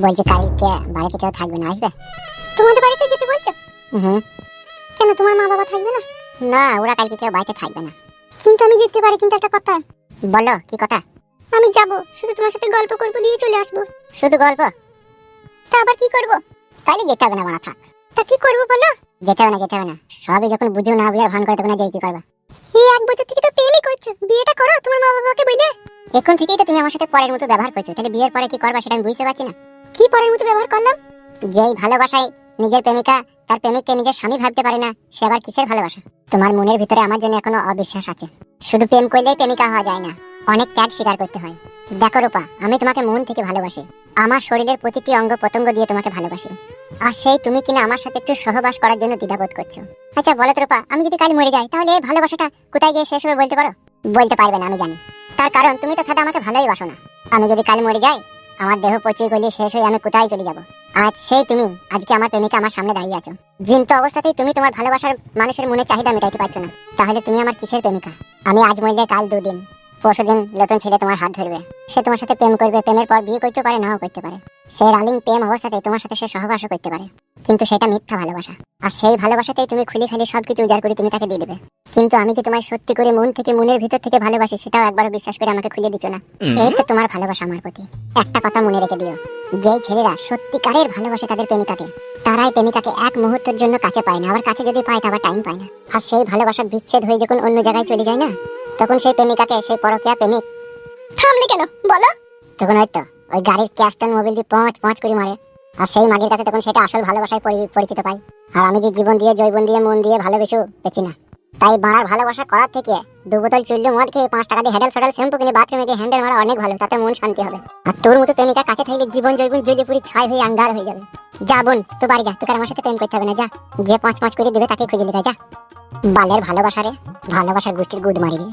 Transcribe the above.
বলছি কালকে বাড়িতে কেউ থাকবে না, আসবে? তোমাদের বাড়িতে যেতে বলছো? হুম। কেন, তোমার মা বাবা থাকবে না? না, ওরা কালকে কেউ বাড়িতে থাকবে না। কিন্তু আমি যেতে পারি, কিন্তু একটা কথা। বলো কি কথা? আমি যাব, শুধু তোমার সাথে গল্প করবো, দিয়ে চলে আসবো। শুধু গল্প? তা আবার কি করব? তাইলে যেতে হবে না, মারা থাক। তা কি করবো বলো? যেতে হবে না, যেতে হবে না। সবই যখন বুঝো না বুঝার ভান করে তখন আর যাই কি করবা? এই 1 বছর থেকে তো প্রেমই করছো, বিয়েটা করো তোমার মা বাবাকে বলে। এখন থেকেই তো তুমি আমার সাথে পরের মতো ব্যবহার করছো, তাহলে বিয়ের পরে কি করবা সেটা আমি বুঝতে পারছি না। কি পরের মতো ব্যবহার করলাম? যেই ভালোবাসায় নিজের প্রেমিকা তার প্রেমিককে নিজের স্বামী ভাবতে পারে না, সে আবার কিসের ভালোবাসা? তোমার মনের ভিতরে আমার জন্য এখনো অবিশ্বাস আছে। শুধু প্রেম করলেই প্রেমিকা হওয়া যায় না, অনেক ত্যাগ স্বীকার করতে হয়। দেখো রূপা, আমি তোমাকে মন থেকে ভালোবাসি, আমার শরীরের প্রতিটি অঙ্গ প্রত্যঙ্গ দিয়ে তোমাকে ভালোবাসি। আর সেই তুমি কিনা আমার সাথে একটু সহবাস করার জন্য দ্বিধাবোধ করছো। আচ্ছা বলো তো রূপা, আমি যদি কাল মরে যাই তাহলে এই ভালোবাসাটা কোথায় গিয়ে শেষ হবে বলতে পারো? বলতে পারবে না, আমি জানি। তার কারণ তুমি তো খাদা আমাকে ভালোই বাসো না। আমি যদি কাল মরে যাই, আমার দেহ পচিয়ে গলিয়ে শেষ হয়ে আমি কোথায় চলে যাব? আজ সেই তুমি, আজকে আমার প্রেমিকা আমার সামনে দাঁড়িয়ে আছো। জীবন্ত অবস্থাতেই তুমি তোমার ভালোবাসার মানুষের মনে চাহিদা মেটাইতে পারছো না, তাহলে তুমি আমার কিসের প্রেমিকা? আমি আজ মরলে কাল 2 দিন, পরশুদিন নতুন ছেলে তোমার হাত ধরবে, সে তোমার সাথে প্রেম করবে, প্রেমের পর বিয়ে করতে পারে, নাও করতে পারে। সে রালিং প্রেম অবস্থাতে তোমার সাথে সে সহবাসও করতে পারে, কিন্তু সেটা মিথ্যা ভালোবাসা। আর সেই ভালোবাসাতেই তুমি খুলি খালি সবকিছু উজাড় করে তুমি তাকে দিয়ে দেবে। কিন্তু আমি যে তোমায় সত্যি করে মন থেকে, মনের ভিতর থেকে ভালোবাসি, সেটাও একবারও বিশ্বাস করে আমাকে খুলে দিচ্ছ না। এই তো তোমার ভালোবাসা আমার প্রতি। একটা কথা মনে রেখে দিও, যেই ছেলেরা সত্যিকারের ভালোবাসে তাদের প্রেমিকাকে, তারাই প্রেমিকাকে এক মুহূর্তের জন্য কাছে পায় না, আবার কাছে যদি পায় তা আবার টাইম পায় না। আর সেই ভালোবাসার বিচ্ছেদ হয়ে যখন অন্য জায়গায় চলে যায় না, তখন সেই প্রেমিকাকে সেই পরকীয়া প্রেমিক থামলে কেন বলো? তখন হয়তো ওই গাড়ির ক্যাশটান মোবাইল দিয়ে পঁচ পঁচ করে মারে। আর সেই মাগির কাছে তখন সেটা আসল ভালোবাসায় পরিচিত পাই। আর আমি যে জীবন দিয়ে, জৈবন দিয়ে, মন দিয়ে ভালোবেসেও পেছি না। তাই বাড়ার ভালোবাসা করার থেকে 2 বোতল চুল্লু মদ খেয়ে 5 টাকা দিয়ে হেডেল সডেল শ্যাম্পু কিনে বাথরুমে গিয়ে হ্যান্ডেল মারা অনেক ভালো, তাতে মন শান্তি হবে। আর তোর মতো প্রেমিকা কাছে থাকলে জীবন জৈবন জ্বলিয়ে পুরি ছাই হয়ে আঙ্গার হয়ে যাবে। যা বোন, তো বাড়ি যা, তোকে আর আমার সাথে প্রেম করতে হবে না, যা। যে 5 5 করে দেবে তাকে খুঁজে নিবে, যা। বালের ভালোবাসা রে, ভালোবাসার গোষ্ঠীর গুদ মারি রে।